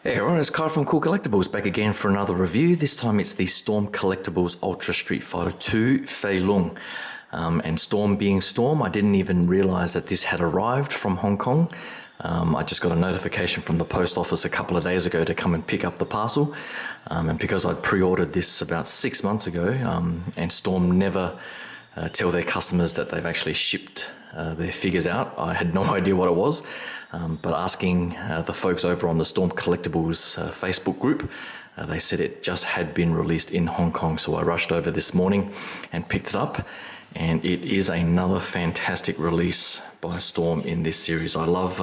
Hey everyone, it's Kai from Cool Collectibles back again for another review. This time it's the Storm Collectibles Ultra Street Fighter 2 Fei Lung. And Storm being Storm, I didn't even realize that this had arrived from Hong Kong. I just got a notification from the post office a couple of days ago to come and pick up the parcel. And because I'd pre-ordered this about 6 months ago, and Storm never tell their customers that they've actually shipped their figures out. I had no idea what it was, but asking the folks over on the Storm Collectibles Facebook group, they said it just had been released in Hong Kong, so I rushed over this morning and picked it up, and it is another fantastic release by Storm in this series. I love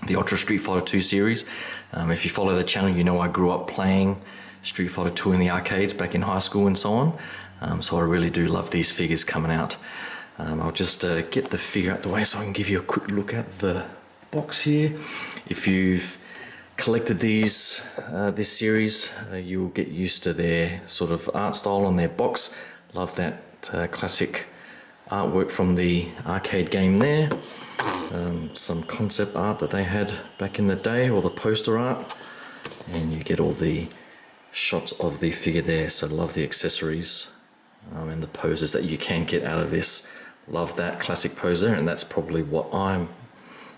the Ultra Street Fighter 2 series. If you follow the channel, you know I grew up playing Street Fighter 2 in the arcades back in high school and so on. So I really do love these figures coming out. I'll just get the figure out the way so I can give you a quick look at the box here. If you've collected these, this series, you'll get used to their sort of art style on their box. Love that classic artwork from the arcade game there. Some concept art that they had back in the day, or the poster art. And you get all the shots of the figure there, so love the accessories and the poses that you can get out of this. Love that classic pose there, and that's probably what I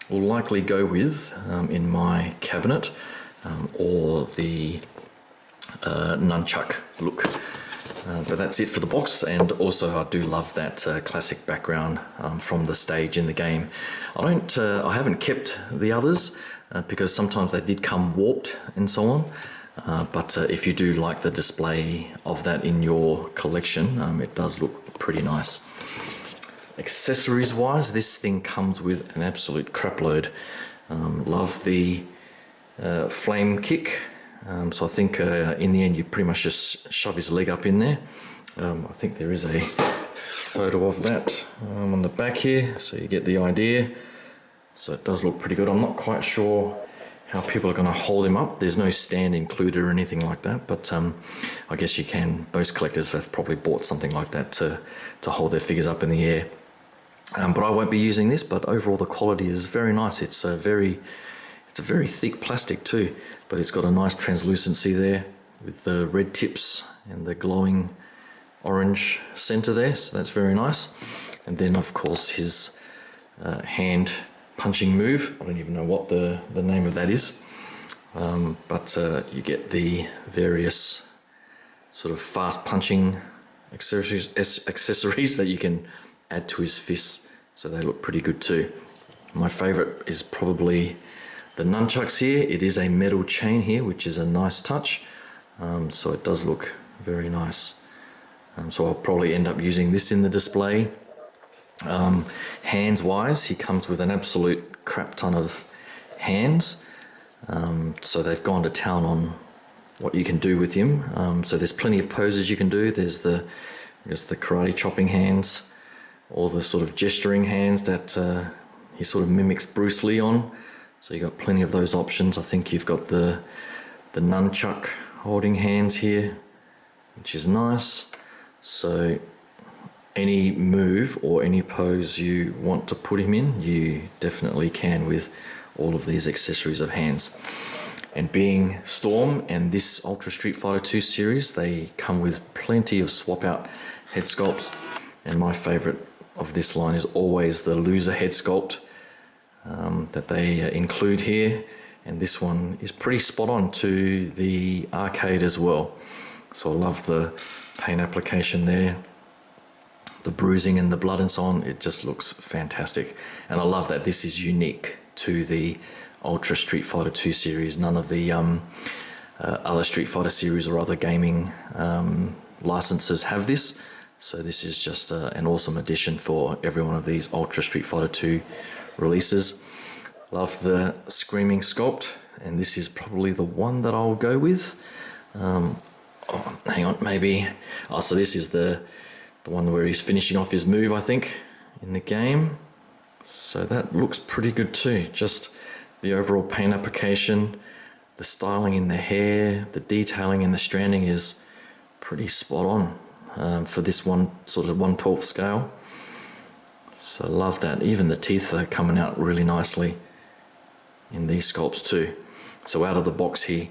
will likely go with in my cabinet, or the nunchuck look. But that's it for the box, and also I do love that classic background from the stage in the game. I haven't kept the others because sometimes they did come warped and so on. But if you do like the display of that in your collection, it does look pretty nice. Accessories wise, this thing comes with an absolute crapload. Love the flame kick. So I think in the end you pretty much just shove his leg up in there. I think there is a photo of that on the back here, so you get the idea. So it does look pretty good. I'm not quite sure how people are going to hold him up. There's no stand included or anything like that, but I guess you can. Most collectors have probably bought something like that to hold their figures up in the air. But I won't be using this, but overall the quality is very nice. It's a very thick plastic too, but it's got a nice translucency there with the red tips and the glowing orange center there, so that's very nice. And then of course his hand punching move. I don't even know what the name of that is, but you get the various sort of fast punching accessories that you can add to his fists, so they look pretty good too. My favorite is probably the nunchucks here. It is a metal chain here, which is a nice touch, so it does look very nice. So I'll probably end up using this in the display. Hands wise, he comes with an absolute crap ton of hands, so they've gone to town on what you can do with him. So there's plenty of poses you can do. There's the karate chopping hands, or the sort of gesturing hands that he sort of mimics Bruce Lee on. So you've got plenty of those options. I think you've got the nunchuck holding hands here, which is nice. So any move or any pose you want to put him in, you definitely can with all of these accessories of hands. And being Storm and this Ultra Street Fighter 2 series, they come with plenty of swap out head sculpts, and my favorite of this line is always the loser head sculpt that they include here, and this one is pretty spot on to the arcade as well. So I love the paint application there, the bruising and the blood and so on. It just looks fantastic, and I love that this is unique to the Ultra Street Fighter 2 series. None of the other Street Fighter series or other gaming licenses have this, so this is just an awesome addition for every one of these Ultra Street Fighter 2 releases. Love the screaming sculpt, and this is probably the one that I'll go with. Oh, hang on, maybe. Oh, so this is the one where he's finishing off his move, I think, in the game. So that looks pretty good too. Just the overall paint application, the styling in the hair, the detailing and the stranding is pretty spot on for this one sort of 1/12 scale. So love that. Even the teeth are coming out really nicely in these sculpts too. So out of the box he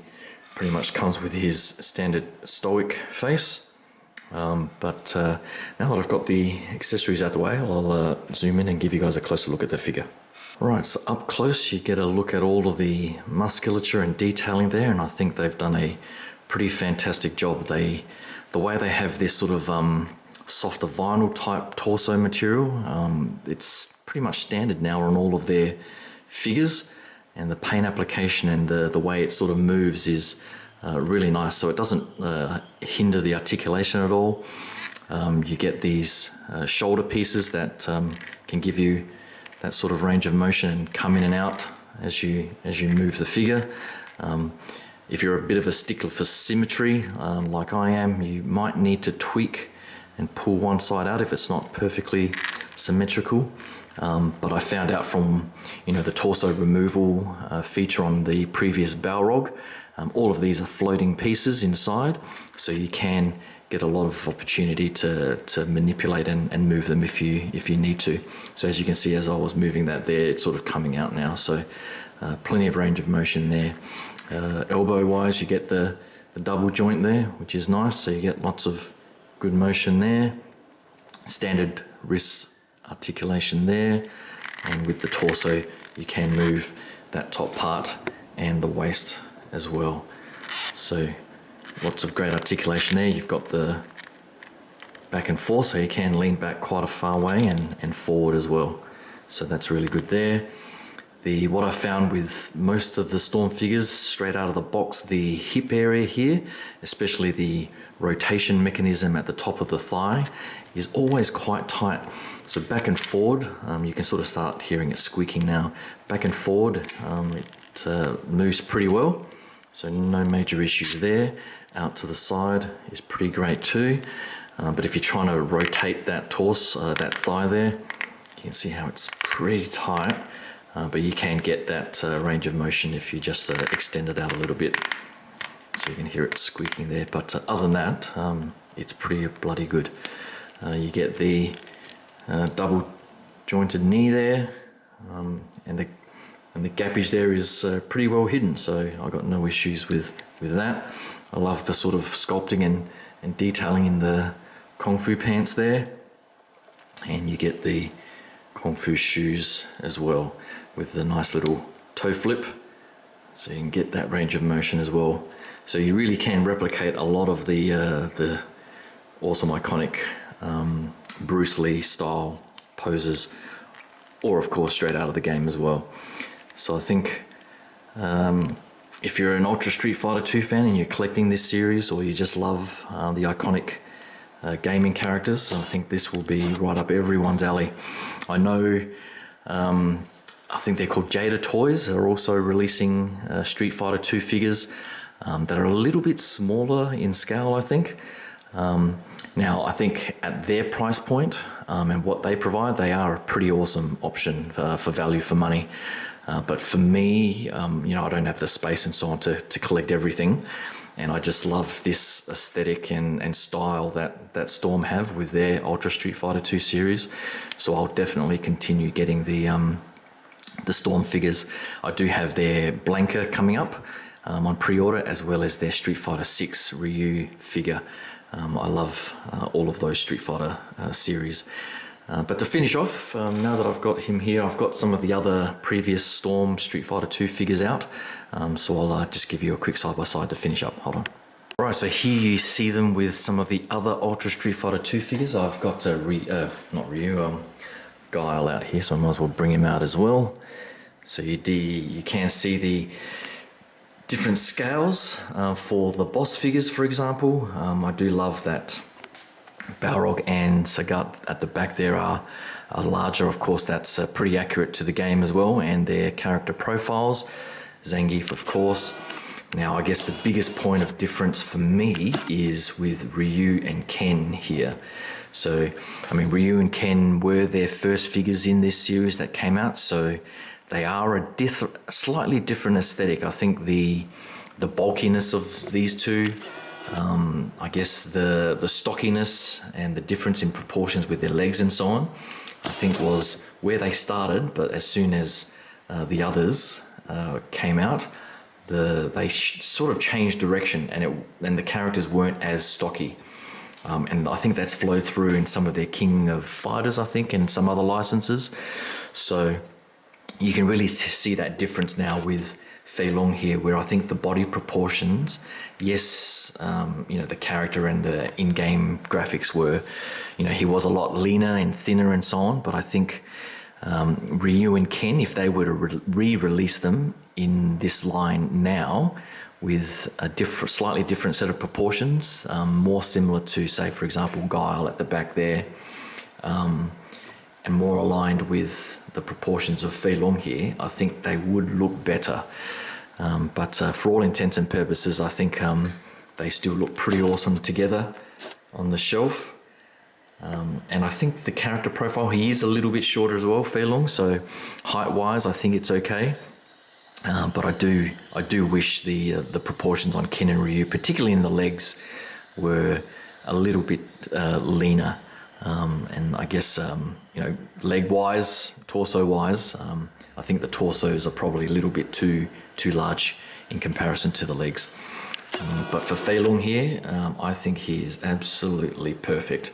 pretty much comes with his standard stoic face. But now that I've got the accessories out the way, I'll zoom in and give you guys a closer look at the figure. Right, so up close you get a look at all of the musculature and detailing there, and I think they've done a pretty fantastic job. The way they have this sort of softer vinyl type torso material, it's pretty much standard now on all of their figures, and the paint application and the way it sort of moves is really nice, so it doesn't hinder the articulation at all. You get these shoulder pieces that can give you that sort of range of motion and come in and out as you move the figure. If you're a bit of a stickler for symmetry, like I am, you might need to tweak and pull one side out if it's not perfectly symmetrical. But I found out from the torso removal feature on the previous Balrog, all of these are floating pieces inside, so you can get a lot of opportunity to manipulate and move them if you need to. So as you can see, as I was moving that there, it's sort of coming out now, so plenty of range of motion there. Elbow wise, you get the double joint there, which is nice, so you get lots of good motion there. Standard wrist articulation there, and with the torso you can move that top part and the waist as well, so lots of great articulation there. You've got the back and forth, so you can lean back quite a far way and forward as well, so that's really good there. What I found with most of the Storm figures straight out of the box, the hip area here, especially the rotation mechanism at the top of the thigh, is always quite tight. So back and forward, you can sort of start hearing it squeaking now. Back and forward, it moves pretty well, so no major issues there. Out to the side is pretty great too. But if you're trying to rotate that torso, that thigh there, you can see how it's pretty tight. But you can get that range of motion if you just extend it out a little bit. So you can hear it squeaking there. But other than that, it's pretty bloody good. You get the double jointed knee there, and the gappage there is pretty well hidden, so I got no issues with that. I love the sort of sculpting and detailing in the Kung Fu pants there, and you get the Kung Fu shoes as well with the nice little toe flip, so you can get that range of motion as well. So you really can replicate a lot of the awesome iconic Bruce Lee style poses, or of course straight out of the game as well. So I think if you're an Ultra Street Fighter 2 fan and you're collecting this series, or you just love the iconic gaming characters, I think this will be right up everyone's alley. I know, I think they're called Jada Toys, are also releasing Street Fighter 2 figures that are a little bit smaller in scale, I think. Now, I think at their price point and what they provide, they are a pretty awesome option for value for money. But for me, I don't have the space and so on to collect everything. And I just love this aesthetic and style that Storm have with their Ultra Street Fighter 2 series. So I'll definitely continue getting the Storm figures. I do have their Blanka coming up on pre-order, as well as their Street Fighter 6 Ryu figure. I love all of those Street Fighter series. But to finish off, now that I've got him here, I've got some of the other previous Storm Street Fighter 2 figures out. So I'll just give you a quick side-by-side to finish up. Hold on. Alright, so here you see them with some of the other Ultra Street Fighter 2 figures. I've got Guile out here, so I might as well bring him out as well. So you can see the different scales for the boss figures, for example. I do love that Balrog and Sagat at the back there are larger. Of course, that's pretty accurate to the game as well, and their character profiles. Zangief, of course. Now, I guess the biggest point of difference for me is with Ryu and Ken here. So, I mean, Ryu and Ken were their first figures in this series that came out, so they are a slightly different aesthetic. I think the bulkiness of these two, I guess the stockiness and the difference in proportions with their legs and so on, I think was where they started. But as soon as the others came out, they sort of changed direction, and the characters weren't as stocky. And I think that's flowed through in some of their King of Fighters, I think, and some other licenses. So you can really see that difference now with Fei Long here, where I think the body proportions, yes, the character and the in-game graphics were, he was a lot leaner and thinner and so on, but I think Ryu and Ken, if they were to re-release them in this line now with a slightly different set of proportions, more similar to, say, for example, Guile at the back there, and more aligned with the proportions of Fei Long here, I think they would look better. But for all intents and purposes, I think they still look pretty awesome together on the shelf. And I think the character profile, he is a little bit shorter as well, Fei Long, so height-wise, I think it's okay. But I do wish the proportions on Ken and Ryu, particularly in the legs, were a little bit leaner. And I guess leg-wise, torso-wise, I think the torsos are probably a little bit too large in comparison to the legs. But for Fei Long here, I think he is absolutely perfect.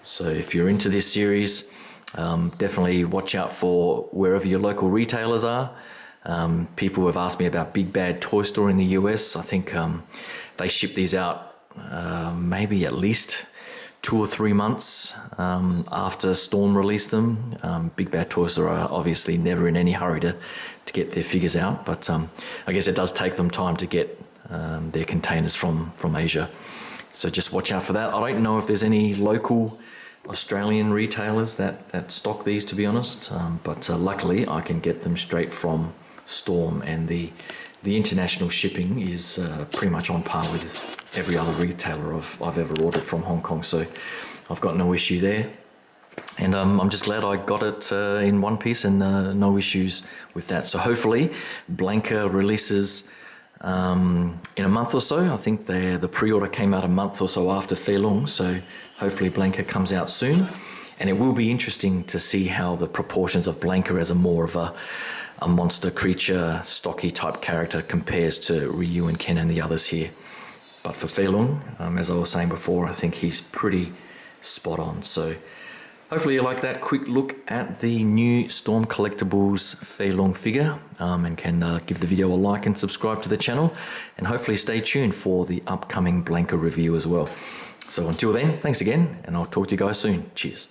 So if you're into this series, definitely watch out for wherever your local retailers are. People have asked me about Big Bad Toy Store in the US. I think they ship these out maybe at least 2 or 3 months after Storm released them. Big Bad Toy Store are obviously never in any hurry to get their figures out, but I guess it does take them time to get their containers from Asia. So just watch out for that. I don't know if there's any local Australian retailers that stock these, to be honest, but luckily I can get them straight from Storm, and the international shipping is pretty much on par with every other retailer I've ever ordered from Hong Kong, so I've got no issue there. And I'm just glad I got it in one piece and no issues with that. So hopefully Blanca releases in a month or so. I think the pre-order came out a month or so after Fei Long, so hopefully Blanca comes out soon. And it will be interesting to see how the proportions of Blanca as a more of a monster creature, stocky type character compares to Ryu and Ken and the others here. But for Fei Long, as I was saying before, I think he's pretty spot on. So hopefully you like that quick look at the new Storm Collectibles Fei Long figure, and can give the video a like and subscribe to the channel, and hopefully stay tuned for the upcoming Blanca review as well. So until then, thanks again, and I'll talk to you guys soon. Cheers.